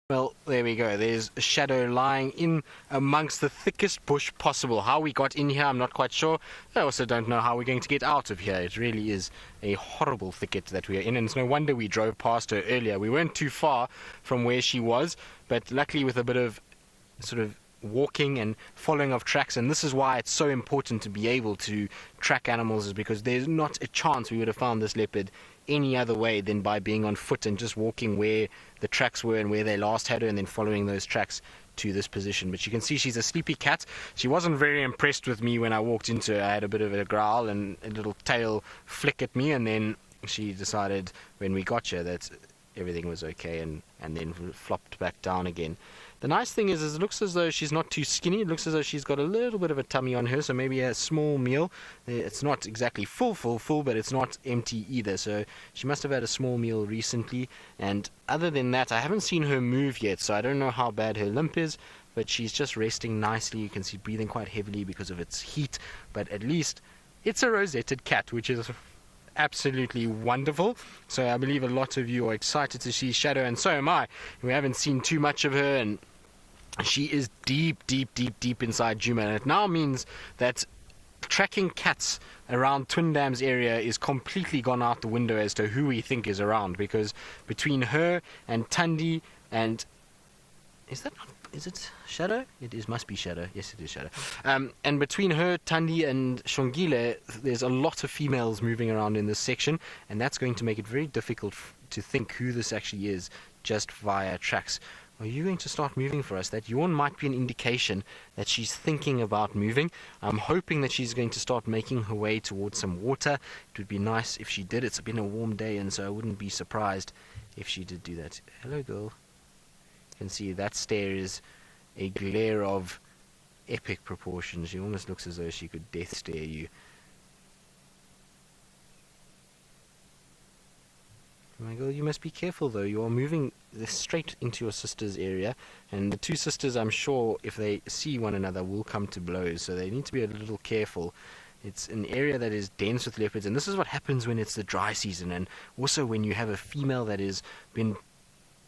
Well, there we go. There's a shadow lying in amongst the thickest bush possible. How we got in here, I'm not quite sure. I also don't know how we're going to get out of here. It really is a horrible thicket that we are in, and it's no wonder we drove past her earlier. We weren't too far from where she was, but luckily with a bit of sort of walking and following of tracks, and this is why it's so important to be able to track animals, is because there's not a chance we would have found this leopard any other way than by being on foot and just walking where the tracks were and where they last had her, and then following those tracks to this position. But you can see she's a sleepy cat. She wasn't very impressed with me when I walked into her. I had a bit of a growl and a little tail flick at me, and then she decided when we got her that everything was okay, and then flopped back down again. The nice thing is it looks as though she's not too skinny. It looks as though she's got a little bit of a tummy on her, so maybe a small meal. It's not exactly full, but it's not empty either, so she must have had a small meal recently. And other than that, I haven't seen her move yet, so I don't know how bad her limp is, but she's just resting nicely. You can see breathing quite heavily because of its heat, but at least it's a rosetted cat, which is absolutely wonderful. So I believe a lot of you are excited to see Shadow, and so am I. We haven't seen too much of her, and she is deep inside Djuma, and it now means that tracking cats around Twin Dams area is completely gone out the window as to who we think is around, because between her and Thandi and is it Shadow? Must be Shadow. Yes, it is Shadow. And between her, Thandi, and Shongile, there's a lot of females moving around in this section, and that's going to make it very difficult to think who this actually is just via tracks. Are you going to start moving for us? That yawn might be an indication that she's thinking about moving. I'm hoping that she's going to start making her way towards some water. It would be nice if she did. It's been a warm day, and so I wouldn't be surprised if she did do that. Hello, girl. You can see that stare is a glare of epic proportions. She almost looks as though she could death stare you. My girl, you must be careful though. You are moving straight into your sister's area, and the two sisters, I'm sure, if they see one another, will come to blows, so they need to be a little careful. It's an area that is dense with leopards, and this is what happens when it's the dry season, and also when you have a female that has been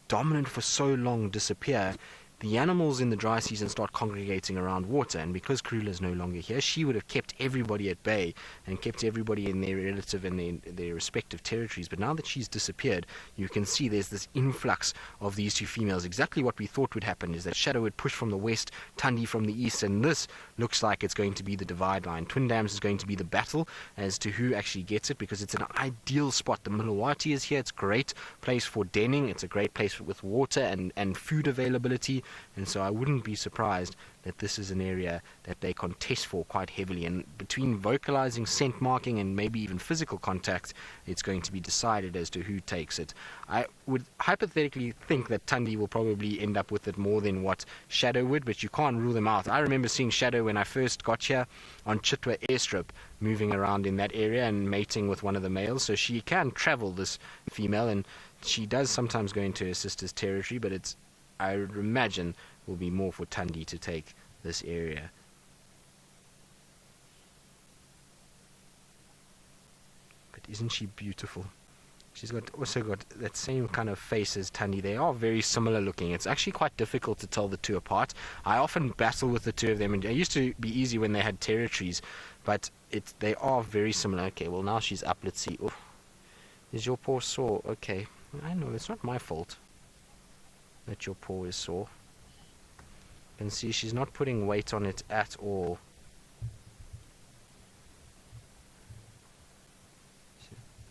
dominant for so long disappear. The animals in the dry season start congregating around water, and because Karula is no longer here, she would have kept everybody at bay and kept everybody in their relative and their respective territories. But now that she's disappeared, you can see there's this influx of these two females. Exactly what we thought would happen is that Shadow would push from the west, Thandi from the east, and this looks like it's going to be the divide line. Twin Dams is going to be the battle as to who actually gets it, because it's an ideal spot. The Milwaukee is here. It's a great place for denning. It's a great place with water and food availability. And so I wouldn't be surprised that this is an area that they contest for quite heavily. And between vocalizing, scent marking, and maybe even physical contact, it's going to be decided as to who takes it. I would hypothetically think that Thandi will probably end up with it more than what Shadow would, but you can't rule them out. I remember seeing Shadow when I first got here on Chitwa airstrip, moving around in that area and mating with one of the males. So she can travel, this female, and she does sometimes go into her sister's territory, but it's, I would imagine, will be more for Thandi to take this area. But isn't she beautiful? She's also got that same kind of face as Thandi. They are very similar looking. It's actually quite difficult to tell the two apart. I often battle with the two of them, and it used to be easy when they had territories, but they are very similar. Okay, well now she's up. Let's see. Oh, is your paw sore? Okay, I know it's not my fault that your paw is sore. You can see she's not putting weight on it at all.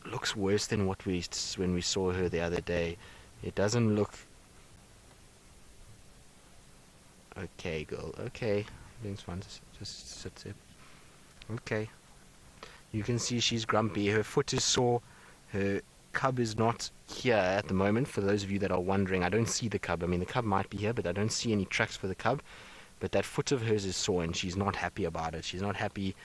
It looks worse than when we saw her the other day. It doesn't look... Okay, girl. Okay. Everything's fine. Just sit there. Okay. You can see she's grumpy. Her foot is sore. Her cub is not here at the moment. For those of you that are wondering, I don't see the cub. I mean, the cub might be here, but I don't see any tracks for the cub. But that foot of hers is sore, and she's not happy about it. She's not happy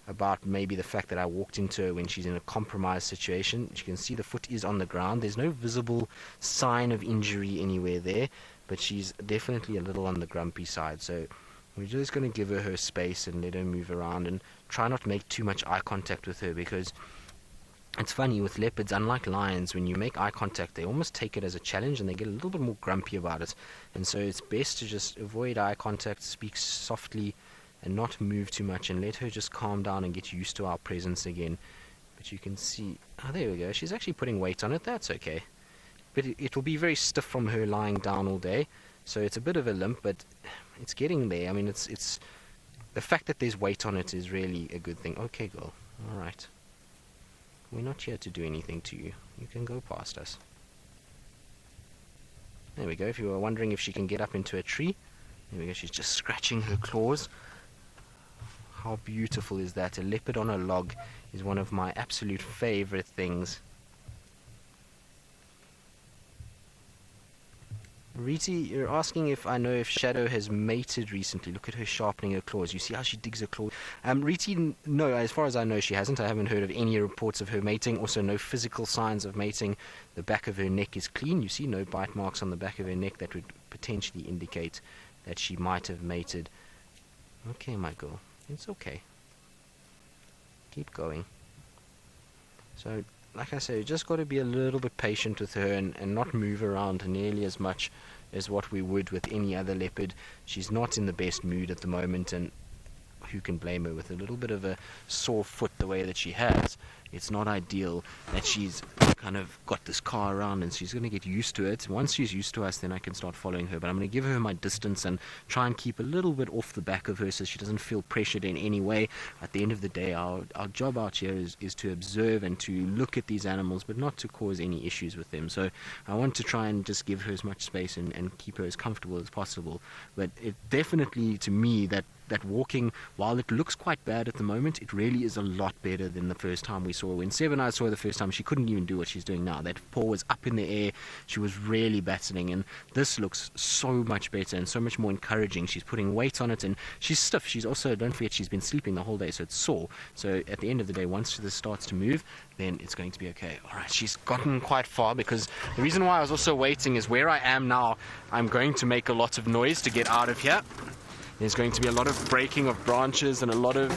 about maybe the fact that I walked into her when she's in a compromised situation. You can see the foot is on the ground. There's no visible sign of injury anywhere there, but she's definitely a little on the grumpy side. So we're just going to give her space and let her move around, and try not to make too much eye contact with her, because It's funny with leopards, unlike lions, when you make eye contact, they almost take it as a challenge and they get a little bit more grumpy about it. And so it's best to just avoid eye contact, speak softly, and not move too much, and let her just calm down and get used to our presence again. But you can see, oh, there we go. She's actually putting weight on it. That's okay. But it will be very stiff from her lying down all day. So it's a bit of a limp, but it's getting there. I mean, it's the fact that there's weight on it is really a good thing. Okay, girl. All right. We're not here to do anything to you. You can go past us. There we go. If you were wondering if she can get up into a tree, there we go. She's just scratching her claws. How beautiful is that? A leopard on a log is one of my absolute favorite things. Riti, you're asking if I know if Shadow has mated recently. Look at her sharpening her claws. You see how she digs her claws? Riti, no, as far as I know, she hasn't. I haven't heard of any reports of her mating. Also, no physical signs of mating. The back of her neck is clean. You see no bite marks on the back of her neck that would potentially indicate that she might have mated. Okay, my girl. It's okay. Keep going. So, like I say, you just got to be a little bit patient with her and not move around nearly as much as what we would with any other leopard. She's not in the best mood at the moment, and who can blame her with a little bit of a sore foot the way that she has. It's not ideal that she's kind of got this car around, and she's going to get used to it. Once she's used to us, then I can start following her, but I'm going to give her my distance and try and keep a little bit off the back of her so she doesn't feel pressured in any way. At the end of the day, our job out here is to observe and to look at these animals, but not to cause any issues with them. So I want to try and just give her as much space and keep her as comfortable as possible. But it definitely, to me, that walking, while it looks quite bad at the moment, it really is a lot better than the first time we saw her. When Seven Eyes saw her the first time, she couldn't even do what she's doing now. That paw was up in the air. She was really battling, and this looks so much better and so much more encouraging. She's putting weight on it, and she's stiff. She's also, don't forget, she's been sleeping the whole day, so it's sore. So at the end of the day, once this starts to move, then it's going to be okay. Alright, she's gotten quite far, because the reason why I was also waiting is where I am now, I'm going to make a lot of noise to get out of here. There's going to be a lot of breaking of branches and a lot of